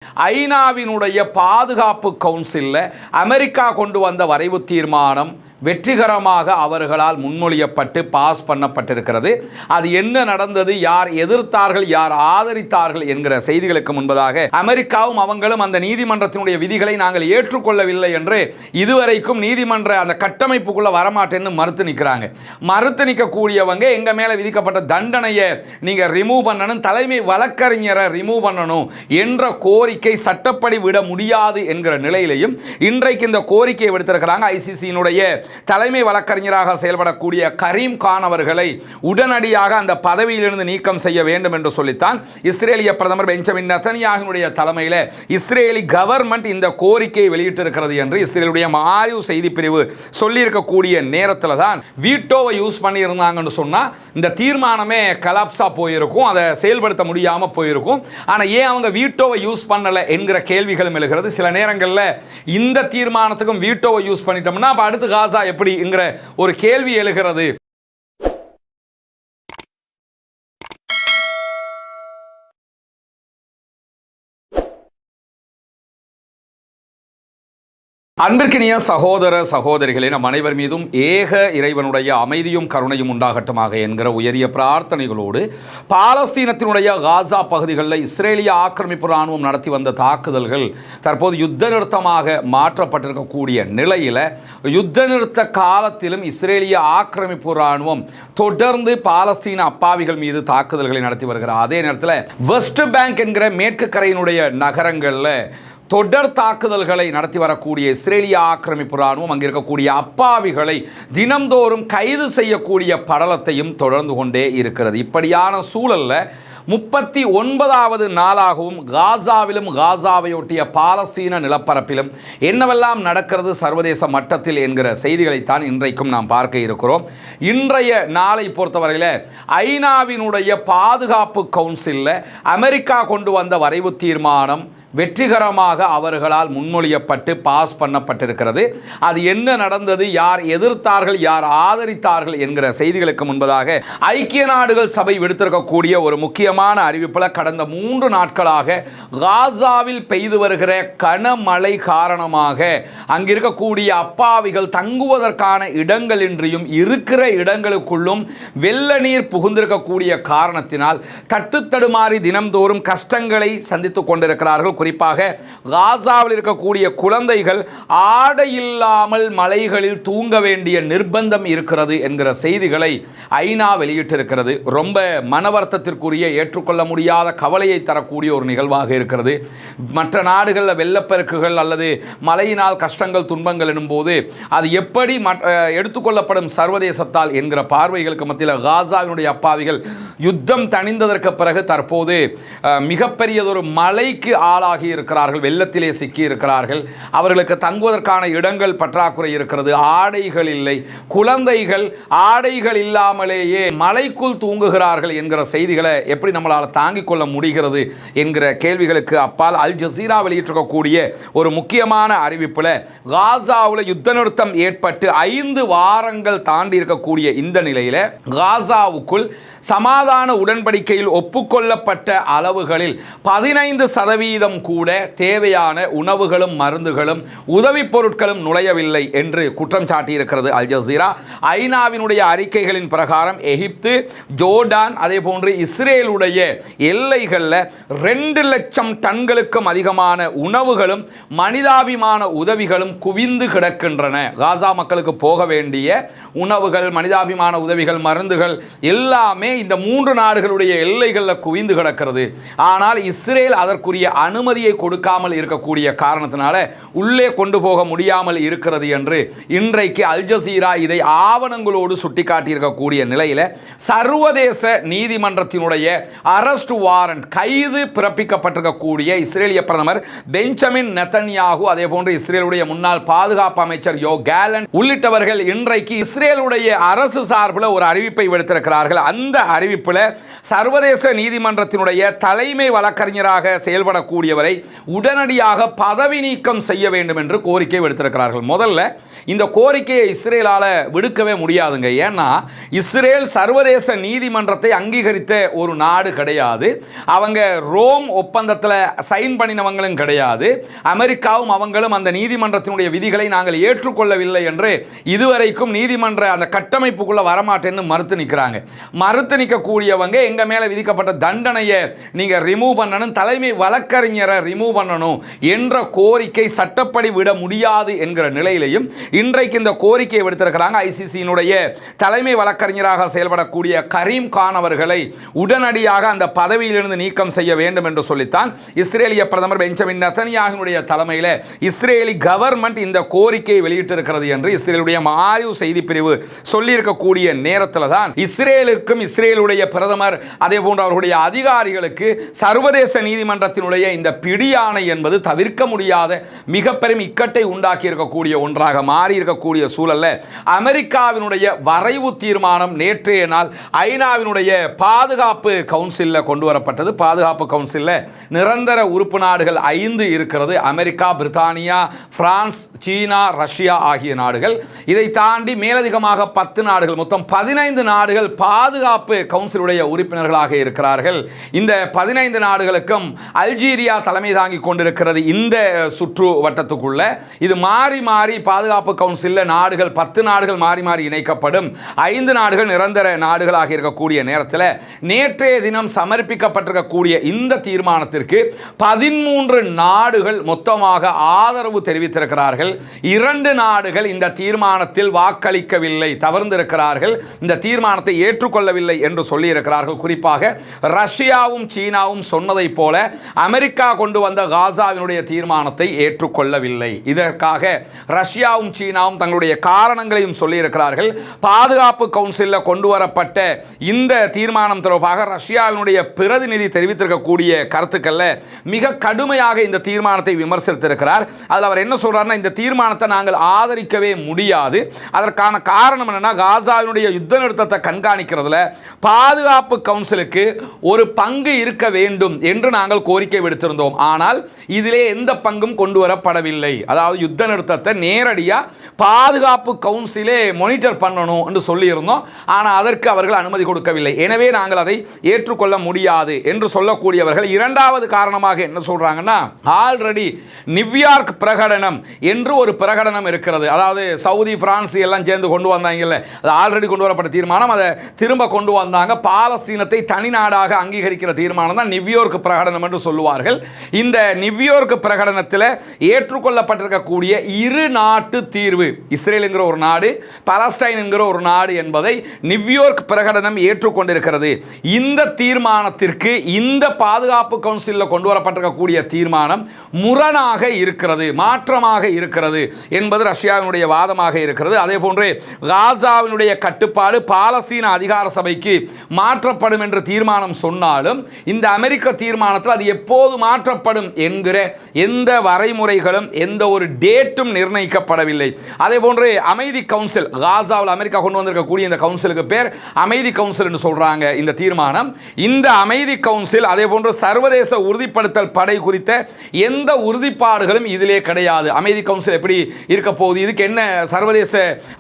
ஐநாவினுடைய பாதுகாப்பு கவுன்சிலில் அமெரிக்கா கொண்டு வந்த வரைவு தீர்மானம் வெற்றிகரமாக அவர்களால் முன்மொழியப்பட்டு பாஸ் பண்ணப்பட்டிருக்கிறது. அது என்ன நடந்தது, யார் எதிர்த்தார்கள், யார் ஆதரித்தார்கள் என்கிற செய்திகளுக்கு முன்பதாக அமெரிக்காவும் அவங்களும் அந்த நீதிமன்றத்தினுடைய விதிகளை நாங்கள் ஏற்றுக்கொள்ளவில்லை என்று இதுவரைக்கும் நீதிமன்ற அந்த கட்டமைப்புக்குள்ள வரமாட்டேன்னு மறுத்து நிற்கிறாங்க. மறுத்து நிற்கக்கூடியவங்க எங்க மேல விதிக்கப்பட்ட தண்டனையை நீங்க ரிமூவ் பண்ணணும், தலைமை வழக்கறிஞரை ரிமூவ் பண்ணணும் என்ற கோரிக்கை சட்டப்படி விட முடியாது என்கிற நிலையிலையும் இன்றைக்கு இந்த கோரிக்கையை விடுத்திருக்கிறாங்க. ஐசிசியினுடைய தலைமை வழக்கறிஞராக செயல்படக்கூடிய கரீம் கான் அவர்களை உடனடியாக அந்த பதவியிலிருந்து நீக்கம் செய்ய வேண்டும் என்று சொல்லித்தான் இஸ்ரேலிய பிரதமர் பெஞ்சமின் நெதன்யாகுவினுடைய தலைமையில் இஸ்ரேலி கவர்மெண்ட் இந்த கோரிக்கையை வெளியிட்டிருக்கிறது என்று இஸ்ரேலுடைய மாரிவ் செய்தி பிரிவு சொல்லியிருக்கக்கூடிய நேரத்தில் தான் வீட்டோவை யூஸ் பண்ணியிருந்தாங்கன்னு சொன்னால் இந்த தீர்மானமே கலாப்ஸாக போயிருக்கும், அதை செயல்படுத்த முடியாமல் போயிருக்கும். ஆனால் ஏன் அவங்க வீட்டோவை யூஸ் பண்ணலை என்கிற கேள்விகளும் எழுகிறது. சில நேரங்களில் இந்த தீர்மானத்துக்கும் வீட்டோவை யூஸ் பண்ணிட்டோம்னா அப்போ அடுத்து காசா எப்படி என்கிற ஒரு கேள்வி எழுகிறது. அன்பிற்கினிய சகோதர சகோதரிகளே, நம் அனைவர் மீதும் ஏக இறைவனுடைய அமைதியும் கருணையும் உண்டாகட்டுமாக என்கிற உயரிய பிரார்த்தனைகளோடு பாலஸ்தீனத்தினுடைய காசா பகுதிகளில் இஸ்ரேலிய ஆக்கிரமிப்பு இராணுவம் நடத்தி வந்த தாக்குதல்கள் தற்போது யுத்த நிறுத்தமாக மாற்றப்பட்டிருக்கக்கூடிய நிலையில் யுத்த நிறுத்த காலத்திலும் இஸ்ரேலிய ஆக்கிரமிப்பு இராணுவம் தொடர்ந்து பாலஸ்தீன அப்பாவிகள் மீது தாக்குதல்களை நடத்தி வருகிறார். அதே நேரத்தில் வெஸ்ட் பேங்க் என்கிற மேற்கு கரையினுடைய நகரங்களில் தொடர் தாக்குதல்களை நடத்தி வரக்கூடிய இஸ்ரேலிய ஆக்கிரமிப்பு இராணுவம் அங்கே இருக்கக்கூடிய அப்பாவிகளை தினம்தோறும் கைது செய்யக்கூடிய படலத்தையும் தொடர்ந்து கொண்டே இருக்கிறது. இப்படியான சூழலில் 39வது நாளாகவும் காசாவிலும் காசாவையொட்டிய பாலஸ்தீன நிலப்பரப்பிலும் என்னவெல்லாம் நடக்கிறது சர்வதேச மட்டத்தில் என்கிற செய்திகளைத்தான் இன்றைக்கும் நாம் பார்க்க இருக்கிறோம். இன்றைய நாளை பொறுத்தவரையில் ஐநாவினுடைய பாதுகாப்பு கவுன்சிலில் அமெரிக்கா கொண்டு வந்த வரைவு தீர்மானம் வெற்றிகரமாக அவர்களால் முன்மொழியப்பட்டு பாஸ் பண்ணப்பட்டிருக்கிறது. அது என்ன நடந்தது, யார் எதிர்த்தார்கள், யார் ஆதரித்தார்கள் என்கிற செய்திகளுக்கு முன்பதாக ஐக்கிய நாடுகள் சபை விடுத்திருக்கக்கூடிய ஒரு முக்கியமான அறிவிப்பில் கடந்த 3 நாட்களாக காசாவில் பெய்து வருகிற கனமழை காரணமாக அங்கிருக்கக்கூடிய அப்பாவிகள் தங்குவதற்கான இடங்களின்றியும் இருக்கிற இடங்களுக்குள்ளும் வெள்ள நீர் புகுந்திருக்கக்கூடிய காரணத்தினால் தட்டுத்தடுமாறி தினம்தோறும் கஷ்டங்களை சந்தித்துக் கொண்டிருக்கிறார்கள். குறிப்பாக காசாவில் இருக்கக்கூடிய குழந்தைகள் ஆடை இல்லாமல் மலைகளில் தூங்க வேண்டிய நிர்பந்தம் இருக்கிறது என்கிற செய்திகளை ஐநா வெளியிட்டிருக்கிறது. ரொம்ப மனவர்த்தத்திற்குரிய, ஏற்றுக்கொள்ள முடியாத கவலையை தரக்கூடிய ஒரு நிகழ்வாக இருக்கிறது. மற்ற நாடுகளில் வெள்ளப்பெருக்குகள் அல்லது மழையினால் கஷ்டங்கள் துன்பங்கள் எனும்போது அது எப்படி எடுத்துக்கொள்ளப்படும் சர்வதேசத்தால் என்கிற பார்வைகளுக்கு மத்தியில் காசாவினுடைய அப்பாவிகள் யுத்தம் தணிந்ததற்கு பிறகு தற்போது மிகப்பெரியதொரு மழைக்கு ஆளாகி இருக்கிறார்கள், வெள்ளத்திலே சிக்கி இருக்கிறார்கள். அவர்களுக்கு தங்குவதற்கான இடங்கள் பற்றாக்குறை இருக்கிறது, ஆடைகள் இல்லை, குழந்தைகள் ஆடைகள் இல்லாமலேயே மலைக்குள் தூங்குகிறார்கள் என்கிற செய்திகளை எப்படி நம்மளால் தாங்கிக் கொள்ள முடிகிறது என்கிற கேள்விகளுக்கு அப்பால் அல் ஜசீரா வெளியிட்டிருக்கக்கூடிய ஒரு முக்கியமான அறிவிப்பில் காசாவில் யுத்த நிறுத்தம் ஏற்பட்டு 5 வாரங்கள் தாண்டி இருக்கக்கூடிய இந்த நிலையில் காசாவுக்குள் சமாதான உடன்படிக்கையில் ஒப்புக்கொள்ளப்பட்ட அளவுகளில் 15% கூட தேவையான உணவுகளும் மருந்துகளும் உதவி பொருட்களும் நுழையவில்லை என்று குற்றம் சாட்டியிருக்கிறது அல் ஜசீரா. ஐநாவினுடைய அறிக்கைகளின் பிரகாரம் எகிப்து, ஜோர்டான், அதே போன்று இஸ்ரேலுடைய எல்லைகளில் 2 லட்சம் டன்களுக்கும் அதிகமான உணவுகளும் மனிதாபிமான உதவிகளும் குவிந்து கிடக்கின்றன. காசா மக்களுக்கு போக வேண்டிய உணவுகள், மனிதாபிமான உதவிகள், மருந்துகள் எல்லாமே இந்த 3 நாடுகளுடைய எல்லைகளில் குவிந்து கிடக்கிறது. ஆனால் இஸ்ரேல் அதற்குரிய அனுமதியை கொடுக்காமல் இருக்கக்கூடிய காரணத்தினால உள்ளே கொண்டு போக முடியாமல் இருக்கிறது என்று இன்றைக்கு அல் ஜசீரா இதை ஆவணங்களோடு சுட்டிக்காட்டியிருக்கக்கூடிய நிலையில் சர்வதேச நீதிமன்றத்தினுடைய அரெஸ்ட் வாரண்ட், கைது பிறப்பிக்கப்பட்டிருக்கக்கூடிய இஸ்ரேலிய பிரதமர் பெஞ்சமின் நெதன்யாகு, அதே போன்று இஸ்ரேலுடைய முன்னாள் பாதுகாப்பு அமைச்சர் யோ கேலண்ட் உள்ளிட்டவர்கள் இன்றைக்கு இஸ்ரேலுடைய அரசு சார்பில் ஒரு அறிவிப்பை விடுத்திருக்கிறார்கள். அந்த அறிவிப்பில் சர்வதேச நீதிமன்றத்தினுடைய தலைமை வழக்கறிஞராக செயல்படக்கூடியவர் இருக்கக்கூடியவரை உடனடியாக பதவி நீக்கம் செய்ய வேண்டும் என்று கோரிக்கை விடுத்திருக்கிறார்கள். முதல்ல இந்த கோரிக்கையை இஸ்ரேலால விடுக்கவே முடியாதுங்க. ஏன்னா இஸ்ரேல் சர்வதேச நீதிமன்றத்தை அங்கீகரித்த ஒரு நாடு கிடையாது. அவங்க ரோம் ஒப்பந்தத்தில் சைன் பண்ணினவங்களும் கிடையாது. அமெரிக்காவும் அவங்களும் அந்த நீதிமன்றத்தினுடைய விதிகளை நாங்கள் ஏற்றுக்கொள்ளவில்லை என்று இதுவரைக்கும் நீதிமன்ற அந்த கட்டமைப்புக்குள்ள வரமாட்டேன்னு மறுத்து நிற்கிறாங்க. மறுத்து நிற்கக்கூடியவங்க எங்க மேல விதிக்கப்பட்ட தண்டனையை நீங்க ரிமூவ் பண்ணணும், தலைமை வழக்கறிஞரை ரிமூவ் பண்ணணும் என்ற கோரிக்கை சட்டப்படி விட முடியாது என்கிற நிலையிலையும் இன்றைக்கு இந்த கோரிக்கையை விடுத்திருக்கிறாங்க. ஐசிசியினுடைய தலைமை வழக்கறிஞராக செயல்படக்கூடிய கரீம் கான் அவர்களை உடனடியாக அந்த பதவியிலிருந்து நீக்கம் செய்ய வேண்டும் என்று சொல்லித்தான் இஸ்ரேலிய பிரதமர் பெஞ்சமின் நெதன்யாகுவுடைய தலைமையில் இஸ்ரேலி கவர்மெண்ட் இந்த கோரிக்கையை வெளியிட்டிருக்கிறது என்று இஸ்ரேலுடைய மாரிவ் செய்தி பிரிவு சொல்லியிருக்கக்கூடிய நேரத்தில் தான் இஸ்ரேலுக்கும் இஸ்ரேலுடைய பிரதமர் அதே போன்ற அவர்களுடைய அதிகாரிகளுக்கு சர்வதேச நீதிமன்றத்தினுடைய இந்த பிடியாணை என்பது தவிர்க்க முடியாத மிகப்பெரும் இக்கட்டை உண்டாக்கி இருக்கக்கூடிய ஒன்றாக மாறி இருக்கக்கூடிய சூழல்ல அமெரிக்காவினுடைய வரைவு தீர்மானம் நேற்றைய நாள் ஐநாவினுடைய பாதுகாப்பு கவுன்சிலில் கொண்டு வரப்பட்டது. பாதுகாப்பு கவுன்சிலில் நிரந்தர உறுப்பு நாடுகள் 5 இருக்கிறது. அமெரிக்கா, பிரித்தானியா, பிரான்ஸ், சீனா, ரஷ்யா ஆகிய நாடுகள். இதை தாண்டி மேலதிகமாக 10 நாடுகள், மொத்தம் 15 நாடுகள் பாதுகாப்பு கவுன்சிலுடைய உறுப்பினர்களாக இருக்கிறார்கள். இந்த 15 நாடுகளுக்கும் அல்ஜீரியா தலைமை தாங்கி கொண்டிருக்கிறது. இந்த சுற்று வட்டத்துக்குள்ள இது மாறி மாறி பாதுகாப்பு கவுன்சிலில் நாடுகள் 10 நாடுகள் மாறி மாறி இணைக்கப்படும். 5 நாடுகள் நிரந்தர நாடுகளாக இருக்கக்கூடிய நேரத்தில் நேற்றைய தினம் சமர்ப்பிக்கப்பட்டிருக்கக்கூடிய இந்த தீர்மானத்திற்கு 13 நாடுகள் மொத்தமாக ஆதரவு தெரிவித்திருக்கிறார்கள். 2 நாடுகள் இந்த தீர்மானத்தில் வாக்களிக்கவில்லை, தவிர்த்திருக்கிறார்கள், இந்த தீர்மானத்தை ஏற்றுக்கொள்ளவில்லை என்று சொல்லியிருக்கிறார்கள். குறிப்பாக ரஷ்யாவும் சீனாவும் சொன்னதை போல அமெரிக்கா கொண்டு வந்த காசாவினுடைய தீர்மானத்தை ஏற்றுக்கொள்ளவில்லை. இதற்காக ரஷ்யாவும் சீனாவும் தங்களுடைய காரணங்களையும் சொல்லியிருக்கிறார்கள். பாதுகாப்பு கவுன்சிலில் கொண்டு வரப்பட்ட இந்த தீர்மானம் தொடர்பாக ரஷ்யாவினுடைய பிரதிநிதி தெரிவித்திருக்கக்கூடிய கருத்துக்கள்ல மிக கடுமையாக இந்த தீர்மானத்தை விமர்சித்திருக்கிறார். அதில் அவர் என்ன சொல்றாருன்னா, இந்த தீர்மானத்தை நாங்கள் ஆதரிக்கவே முடியாது. அதற்கான காரணம் என்னன்னா, காசாவினுடைய யுத்த நிறுத்தத்தை கண்காணிக்கிறதுல பாதுகாப்பு கவுன்சிலுக்கு ஒரு பங்கு இருக்க வேண்டும் என்று நாங்கள் கோரிக்கை விடுத்திருந்தோம். ஆனால் இதிலே எந்த பங்கும் கொண்டு வரப்படவில்லை. அதாவது யுத்த நிறுத்தத்தை நேரடியாக பாதுகாப்பு கவுன்சிலே மானிட்டர் பண்ணணும் என்று சொல்லியிருந்தோம். ஆனால் அதற்கு அவர்கள் அனுமதி கொடுக்கவில்லை. எனவே நாங்கள் அதை ஏற்றுக்கொள்ள முடியாது என்று சொல்லக்கூடியவர்கள் இரண்டாவது காரணமாக என்ன சொல்றாங்கன்னா, ஆல்ரெடி நியூயார்க் பிரகடனம் என்று ஒரு பிரகடனம் இருக்கிறது. அதாவது சவுதி, பிரான்ஸ் எல்லாம் சேர்ந்து கொண்டு வந்தாங்கல்ல, அது ஆல்ரெடி கொண்டு வரப்பட்ட தீர்மானம். அதை திரும்ப கொண்டு வந்தாங்க. பாலஸ்தீனத்தை தனி நாடாக அங்கீகரிக்கிற தீர்மானம் தான் நியூயார்க் பிரகடனம் என்று சொல்லுவார்கள். இந்த நியூயார்க் பிரகடனத்தில் ஏற்றுக்கொள்ளப்பட்டிருக்கக்கூடிய 2 நாட்டு தீர்வு, இஸ்ரேல் என்கிற ஒரு நாடு, பாலஸ்டைன் என்கிற ஒரு நாடு என்பதை நியூயார்க் பிரகடனம் ஏற்றுக்கொண்டிருக்கிறது. இந்த தீர்மானத்திற்கு இந்த பாதுகாப்பு கவுன்சிலில் கொண்டு வரப்பட்டிருக்கக்கூடிய தீர்மானம் முரணாக இருக்கிறது, மாற்றமாக இருக்கிறது என்பது ரஷ்யாவினுடைய வாதமாக இருக்கிறது. அதே போன்று காசாவினுடைய கட்டுப்பாடு பாலஸ்தீன அதிகார சபைக்கு மாற்றப்படும் என்று தீர்மானம் சொன்னாலும் இந்த அமெரிக்க தீர்மானத்தில் அது எப்போது மாற்றப்படும் என்கிற எந்த வரைமுறைகளும் எந்த ஒரு டேட்டும் நிர்ணயிக்கப்படவில்லை. அதே போன்று அமைதி கவுன்சில், காசாவில் அமெரிக்கா கொண்டு வந்திருக்கக்கூடிய இந்த கவுன்சிலுக்கு பேர் அமைதி கவுன்சில் என்று சொல்றாங்க. இந்த தீர்மானம், இந்த அமைதி கவுன்சில் அதே போன்று சர்வதேச உறுதிப்படுத்தல் படை குறித்த எந்த உறுதிப்பாடுகளும் இதிலே கிடையாது. அமைதி கவுன்சில் எப்படி இருக்க போகுது, இதுக்கு என்ன சர்வதேச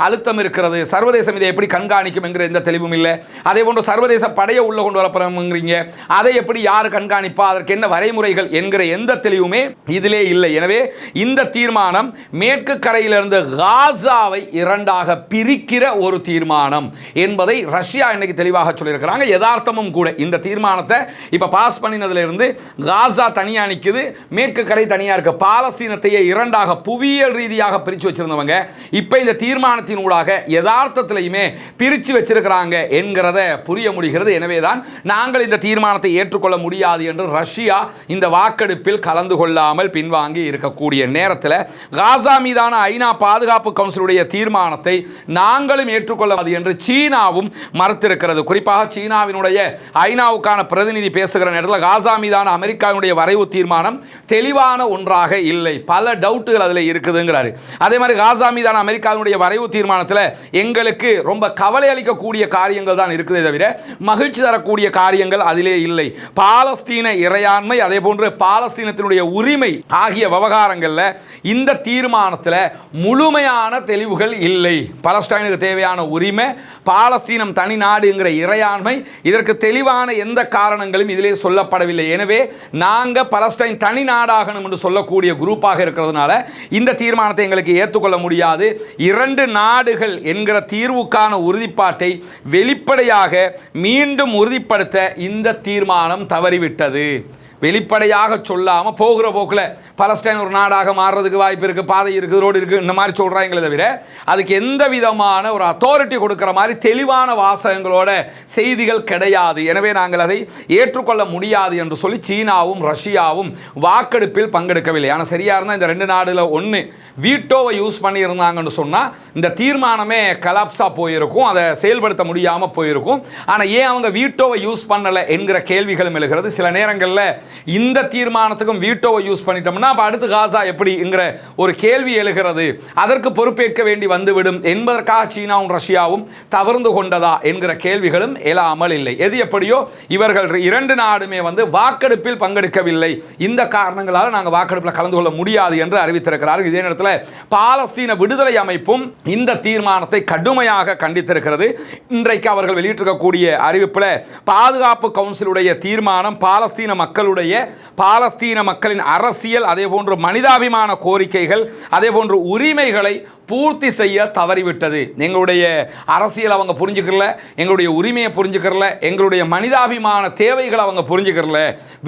அழுத்தம் இருக்கிறது, சர்வதேசம் இதை எப்படி கண்காணிக்கும் என்கிற எந்த தெளிவும் இல்லை. அதே போன்று சர்வதேச படையை உள்ள கொண்டு வரப்படுறீங்க, அதை எப்படி யார் கண்காணிப்பா, அதற்கு என்ன வரைமுறைகள் என்கிற எந்த தெளிவுமே இதிலே இல்லை. எனவே இந்த தீர்மானம் மேற்கு கரையிலிருந்து காசாவை 2ஆக பிரிக்கிற ஒரு தீர்மானம் என்பதை ரஷ்யா இன்னைக்கு தெளிவாக சொல்லியிருக்கிறாங்க. யதார்த்தமும் கூட. இந்த தீர்மானத்தை இப்ப பாஸ் பண்ணினதிலிருந்து காசா தனியா நிக்குது, மேற்கு கரை தனியா இருக்கு. பாலஸ்தீனத்தையே 2ஆக புவியியல் ரீதியாக பிரிச்சு வச்சிருந்தவங்க இப்ப இந்த தீர்மானத்தின் ஊடாக யதார்த்தத்திலையுமே பிரிச்சு வச்சிருக்கிறாங்க என்கிறத புரிய முடிகிறது. எனவேதான் நாங்கள் இந்த தீர்மானத்தை ஏற்றுக்கொள்ள முடியாது என்று ரஷ்யா இந்த வாக்கெடுப்பில் கலந்து கொள்ளாமல் பின்வாங்கி இருக்கக்கூடிய நேரத்தில் காசா மீதான ஐநா பாதுகாப்பு கவுன்சிலுடைய தீர்மானத்தை நாங்களும் ஏற்றுக்கொள்ளாது என்று சீனாவும் மறுத்திருக்கிறது. குறிப்பாக சீனாவினுடைய ஐநாவுக்கான பிரதிநிதி பேசுகிற நேரத்தில் காசா மீதான அமெரிக்காவினுடைய வரைவு தீர்மானம் தெளிவான ஒன்றாக இல்லை, பல டவுட்டுகள் அதில் இருக்குதுங்கிறாரு. அதே மாதிரி காசா மீதான அமெரிக்காவினுடைய வரைவு தீர்மானத்தில் எங்களுக்கு ரொம்ப கவலை அளிக்கக்கூடிய காரியங்கள் தான் இருக்குதே தவிர மகிழ்ச்சி தரக்கூடிய காரியங்கள் அதிலே இல்லை. பாலஸ்தீன இறையாண்மை, அதே போன்று போன்று பாலஸ்தீனத்தினுடைய உரிமை ஆகிய விவகாரங்களில் இந்த தீர்மானத்தில் முழுமையான தெளிவுகள் இல்லை. பாலஸ்தீனுக்கு தேவையான உரிமை, பாலஸ்தீனம் தனி நாடுங்கிற இறையாண்மை, இதற்கு தெளிவான எந்த காரணங்களும் இதிலே சொல்லப்படவில்லை. எனவே நாங்கள் பாலஸ்தீன் தனி நாடாகணும் என்று சொல்லக்கூடிய குரூப்பாக இருக்கிறதுனால இந்த தீர்மானத்தை எங்களுக்கு ஏற்றுக்கொள்ள முடியாது. 2 நாடுகள் என்கிற தீர்வுக்கான உறுதிப்பாட்டை வெளிப்படையாக மீண்டும் உறுதிப்படுத்த இந்த தீர்மானம் தவறிவிட்டது. வெளிப்படையாக சொல்லாமல் போகிற போக்கில் பாலஸ்தீன் ஒரு நாடாக மாறுறதுக்கு வாய்ப்பு இருக்குது, பாதை இருக்குது, ரோடு இருக்குது, இந்த மாதிரி சொல்கிறாங்களே தவிர அதுக்கு எந்த விதமான ஒரு அத்தாரிட்டி கொடுக்குற மாதிரி தெளிவான வாசகங்களோட செய்திகள் கிடையாது. எனவே நாங்கள் அதை ஏற்றுக்கொள்ள முடியாது என்று சொல்லி சீனாவும் ரஷ்யாவும் வாக்கெடுப்பில் பங்கெடுக்கவில்லை. ஆனால் சரியாக இருந்தால் இந்த 2 நாடுல ஒன்று வீட்டோவை யூஸ் பண்ணியிருந்தாங்கன்னு சொன்னால் இந்த தீர்மானமே கலாப்ஸாக போயிருக்கும், அதை செயல்படுத்த முடியாமல் போயிருக்கும். ஆனால் ஏன் அவங்க வீட்டோவை யூஸ் பண்ணலை என்கிற கேள்விகளும் எழுகிறது. சில நேரங்களில் இந்த தீர்மானத்துக்கும் வீட்டோவை யூஸ் பண்ணிட்டோம்னா அப்ப அடுத்து காசா எப்படிங்கிற ஒரு கேள்வி எழுகிறது. அதற்கு பொறுப்பேற்க வேண்டி வந்துவிடும் என்பதற்காக சீனாவும் ரஷ்யாவும் தவறு கொண்டதா என்கிற கேள்விகளும் எழாமல் இல்லை. எது எப்படியோ இவர்கள் 2 நாடுமே வாக்கெடுப்பில் பங்கெடுக்கவில்லை. இந்த காரணங்களால் நாங்கள் வாக்கெடுப்பில் கலந்து கொள்ள முடியாது என்று அறிவித்திருக்கிறார்கள். இதே நேரத்தில் பாலஸ்தீன விடுதலை அமைப்பும் இந்த தீர்மானத்தை கடுமையாக கண்டித்திருக்கிறது. இன்றைக்கு அவர்கள் வெளியிட்டிருக்கக்கூடிய அறிவிப்பில் பாதுகாப்பு கவுன்சிலுடைய தீர்மானம் பாலஸ்தீன மக்களுடைய பாலஸ்தீன மக்களின் அரசியல், அதே போன்று மனிதாபிமான கோரிக்கைகள், அதே போன்று உரிமைகளை பூர்த்தி செய்ய தவறிவிட்டது. எங்களுடைய அரசியல் அவங்க புரிஞ்சுக்கல, எங்களுடைய உரிமையை புரிஞ்சுக்கல, எங்களுடைய மனிதாபிமான தேவைகளை அவங்க புரிஞ்சுக்கல.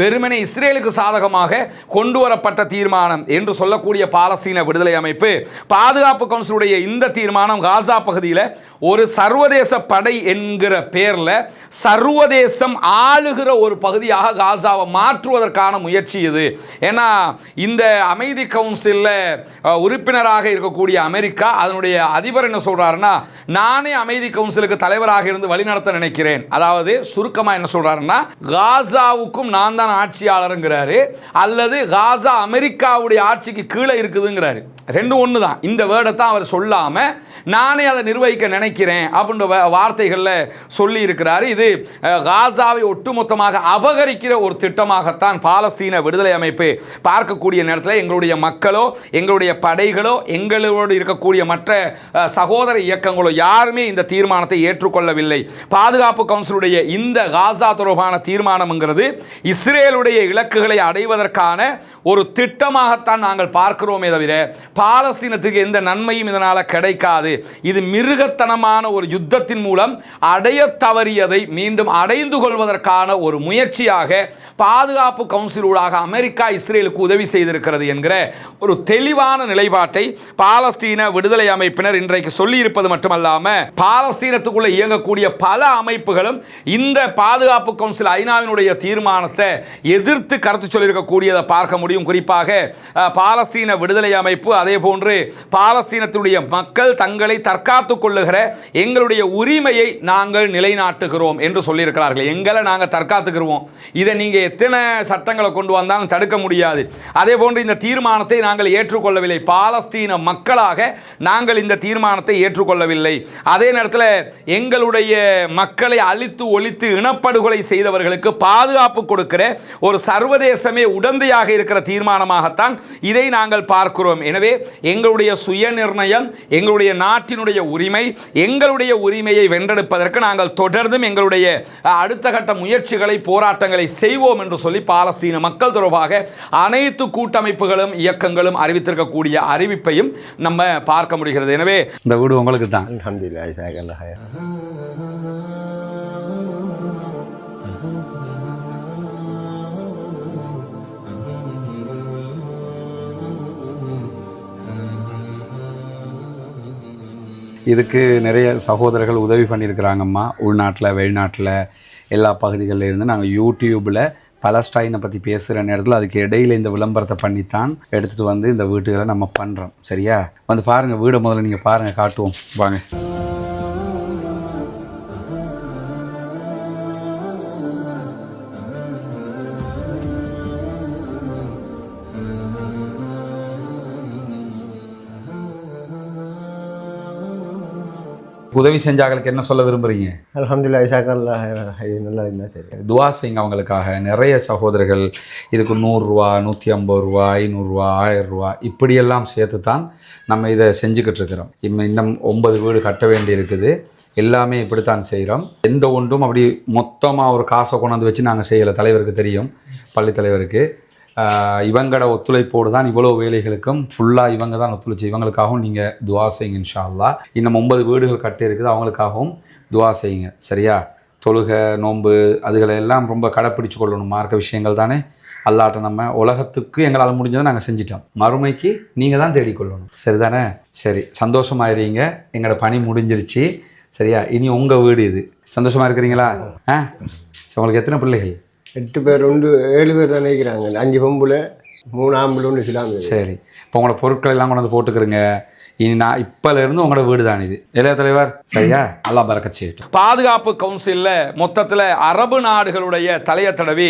வெறுமனே இஸ்ரேலுக்கு சாதகமாக கொண்டு வரப்பட்ட தீர்மானம் என்று சொல்லக்கூடிய பாலஸ்தீன விடுதலை அமைப்பு பாதுகாப்பு கவுன்சிலுடைய இந்த தீர்மானம் காசா பகுதியில் ஒரு சர்வதேச படை என்கிற பேரில் சர்வதேசம் ஆளுகிற ஒரு பகுதியாக காசாவை மாற்றுவதற்கான முயற்சி இது. ஏன்னா இந்த அமைதி கவுன்சிலில் உறுப்பினராக இருக்கக்கூடிய அமெரிக்கா அதனுடைய அதிபர் என்ன சொல்றாருன்னா, நானே அமைதி கவுன்சிலுக்கு தலைவராக இருந்து வழிநடத்த நினைக்கிறேன். அதாவது சுருக்கமா என்ன சொல்றாருன்னா, காசாவுக்கும் நான் தான் ஆட்சியாளருங்கிறாரு, அல்லது காசா அமெரிக்காவுடைய ஆட்சிக்கு கீழே இருக்குதுங்கிறாரு. 2 ஒன்று தான். இந்த வேர்டை தான் அவர் சொல்லாம நானே அதை நிர்வகிக்க நினைக்கிறேன் அப்படின்ற வார்த்தைகளில் சொல்லி இருக்கிறாரு. இது காசாவை ஒட்டுமொத்தமாக அபகரிக்கிற ஒரு திட்டமாகத்தான் பாலஸ்தீன விடுதலை அமைப்பு பார்க்கக்கூடிய நேரத்தில் எங்களுடைய மக்களோ எங்களுடைய படைகளோ எங்களோடு இருக்கக்கூடிய மற்ற சகோதர இயக்கங்களோ யாருமே இந்த தீர்மானத்தை ஏற்றுக்கொள்ளவில்லை. பாதுகாப்பு கவுன்சிலுடைய இந்த காசா தொடர்பான தீர்மானம்ங்கிறது இஸ்ரேலுடைய இலக்குகளை அடைவதற்கான ஒரு திட்டமாகத்தான் நாங்கள் பார்க்கிறோமே தவிர பாலஸ்தீனத்துக்கு எந்த நன்மையும் இதனால் கிடைக்காது. இது மிருகத்தனமான ஒரு யுத்தத்தின் மூலம் அடைய தவறியதை மீண்டும் அடைந்து கொள்வதற்கான ஒரு முயற்சியாக பாதுகாப்பு கவுன்சிலூடாக அமெரிக்கா இஸ்ரேலுக்கு உதவி செய்திருக்கிறது என்கிற ஒரு தெளிவான நிலைப்பாட்டை பாலஸ்தீன விடுதலை அமைப்பினர் இன்றைக்கு சொல்லியிருப்பது மட்டுமல்லாமல் பாலஸ்தீனத்துக்குள்ள இயங்கக்கூடிய பல அமைப்புகளும் இந்த பாதுகாப்பு கவுன்சில் ஐநாவினுடைய தீர்மானத்தை எதிர்த்து கருத்து சொல்லியிருக்கக்கூடியதை பார்க்க முடியும். குறிப்பாக பாலஸ்தீன விடுதலை அமைப்பு, அதே போன்று பாலஸ்தீனத்துடைய மக்கள் தங்களை தற்காத்துக் கொள்ளுகிற எங்களுடைய உரிமையை நாங்கள் நிலைநாட்டுகிறோம் என்று சொல்லியிருக்கிறார்கள். எங்களை நாங்கள் தற்காத்துக்கிறோம், இதை நீங்கள் எத்தனை சட்டங்களை கொண்டு வந்தாலும் தடுக்க முடியாது. அதே போன்று இந்த தீர்மானத்தை நாங்கள் ஏற்றுக்கொள்ளவில்லை. பாலஸ்தீன மக்களாக நாங்கள் இந்த தீர்மானத்தை ஏற்றுக்கொள்ளவில்லை. அதே நேரத்தில் எங்களுடைய மக்களை அழித்து ஒழித்து இனப்படுகொலை செய்தவர்களுக்கு பாதுகாப்பு கொடுக்கிற ஒரு சர்வதேசமே உடந்தையாக இருக்கிற தீர்மானமாகத்தான் இதை நாங்கள் பார்க்கிறோம். எனவே எங்களுடைய சுய நிர்ணயம், எங்களுடைய நாட்டினுடைய உரிமை, எங்களுடைய உரிமையை வென்றெடுப்பதற்கு நாங்கள் தொடர்ந்தும் எங்களுடைய அடுத்த கட்ட முயற்சிகளை போராட்டங்களை செய்வோம் என்று சொல்லி பாலஸ்தீன மக்கள் தொடர்பாக அனைத்து கூட்டமைப்புகளும் இயக்கங்களும் அறிவித்திருக்கக்கூடிய அறிவிப்பையும் நம்ம பார்க்க முடிகிறது. எனவே இந்த வீடு உங்களுக்கு தான். இதுக்கு நிறைய சகோதரர்கள் உதவி பண்ணியிருக்கிறாங்கம்மா. உள்நாட்டில் வெளிநாட்டில் எல்லா பகுதிகளில் இருந்து நாங்கள் யூடியூப்பில் பலஸ்டைனை பற்றி பேசுகிற நேரத்தில் அதுக்கு இடையில் இந்த விளம்பரத்தை பண்ணித்தான் எடுத்துகிட்டு இந்த வீட்டுகளை நம்ம பண்ணுறோம். சரியா? பாருங்கள், வீடை முதல்ல நீங்கள் பாருங்கள், காட்டுவோம் வாங்க. உதவி செஞ்சாங்களுக்கு என்ன சொல்ல விரும்புகிறீங்க? அல்ஹம்துலில்லாஹ் ஜஸாக்கல்லாஹ் ஹைரன். நல்லா இருந்தால் சரி. துவா செய்யுங்க அவங்களுக்காக. நிறைய சகோதரர்கள் இதுக்கு 100 ரூபா, 150 ரூபா, 500 ரூபா, 1000 ரூபா இப்படியெல்லாம் சேர்த்து தான் நம்ம இதை செஞ்சுக்கிட்டு இருக்கிறோம். இன்னும் 9 வீடு கட்ட வேண்டி இருக்குது. எல்லாமே இப்படித்தான் செய்கிறோம். எந்த ஒன்றும் அப்படி மொத்தமாக ஒரு காசை கொண்டாந்து வச்சு நாங்கள் செய்யலை. தலைவருக்கு தெரியும், பள்ளி தலைவருக்கு. இவங்களோட ஒத்துழைப்போடு தான் இவ்வளோ வேலைகளுக்கும் ஃபுல்லாக இவங்க தான் ஒத்துழைச்சி. இவங்களுக்காகவும் நீங்கள் துவா செய்யுங்க இன்ஷா அல்லாஹ். இன்னும் 9 வீடுகள் கட்டி இருக்குது, அவங்களுக்காகவும் துவா செய்யுங்க. சரியா? தொழுகை, நோன்பு அதுகளை எல்லாம் ரொம்ப கடைப்பிடிச்சு கொள்ளணும். மார்க்க விஷயங்கள் தானே. அல்லாட்ட நம்ம உலகத்துக்கு எங்களால் முடிஞ்சதை நாங்கள் செஞ்சிட்டோம். மறுமைக்கு நீங்கள் தான் தேடிக்கொள்ளணும். சரிதானே? சரி, சந்தோஷமாயிருங்க. எங்களோட பணி முடிஞ்சிருச்சு. சரியா? இனி உங்கள் வீடு இது. சந்தோஷமாக இருக்கிறீங்களா? உங்களுக்கு எத்தனை பிள்ளைகள்? 8 பேர் உண்டு. 7 பேர் தான் நினைக்கிறாங்க. 5 பொம்புல 3 ஆம்பளை ஒன்று சிலாங்க. சரி, இப்போ உங்களோட பொருட்கள் எல்லாம் கொண்டு வந்து போட்டுக்கிறங்க. இனி நான் இப்போலேருந்து உங்களோட வீடு தான் இது. இளைய தலைவர், சரியா? அல்லாஹ் பரக்கத் செய்யட்டும். பாதுகாப்பு கவுன்சிலில் மொத்தத்தில் அரபு நாடுகளுடைய தலையை தடவி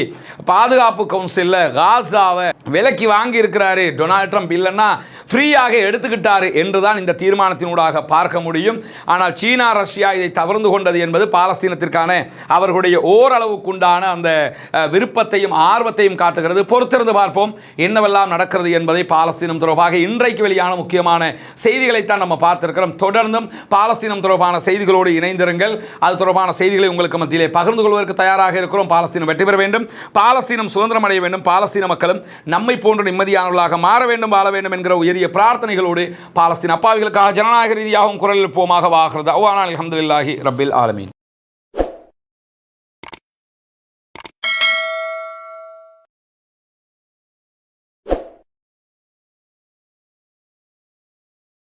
பாதுகாப்பு கவுன்சிலில் காசாவை விலக்கி வாங்கி இருக்கிறாரு டொனால்ட் ட்ரம்ப். இல்லைன்னா ஃப்ரீயாக எடுத்துக்கிட்டாரு என்று தான் இந்த தீர்மானத்தினூடாக பார்க்க முடியும். ஆனால் சீனா, ரஷ்யா இதை தவிர்த்து கொண்டது என்பது பாலஸ்தீனத்திற்கான அவர்களுடைய ஓரளவுக்குண்டான அந்த விருப்பத்தையும் ஆர்வத்தையும் காட்டுகிறது. பொறுத்திருந்து பார்ப்போம் என்னவெல்லாம் நடக்கிறது என்பதை. பாலஸ்தீனம் தொடர்பாக இன்றைக்கு வெளியான முக்கியமான செய்திகளைத்தான் நம்ம பார்த்திருக்கிறோம். தொடர்ந்தும் பாலஸ்தீனம் தொடர்பான செய்திகளோடு இணைந்திருங்கள். அது தொடர்பான செய்திகளை உங்களுக்கு மத்தியிலே பகிர்ந்து கொள்வதற்கு தயாராக இருக்கிறோம். பாலஸ்தீனம் வெற்றி பெற வேண்டும், பாலஸ்தீனம் சுதந்திரம் அடைய வேண்டும், பாலஸ்தீன மக்களும் நம்மை போன்ற நிம்மதியானவர்களாக மாற வேண்டும், வாழ வேண்டும் என்கிற உயரிய பிரார்த்தனைகளோடு பாலஸ்தீன அப்பாவிகளுக்காக ஜனநாயக ரீதியாகவும் குரல் எழுப்புவோமாக. வாகிறது அல்ஹம்துலில்லாஹி ரப்பில் ஆலமீன்.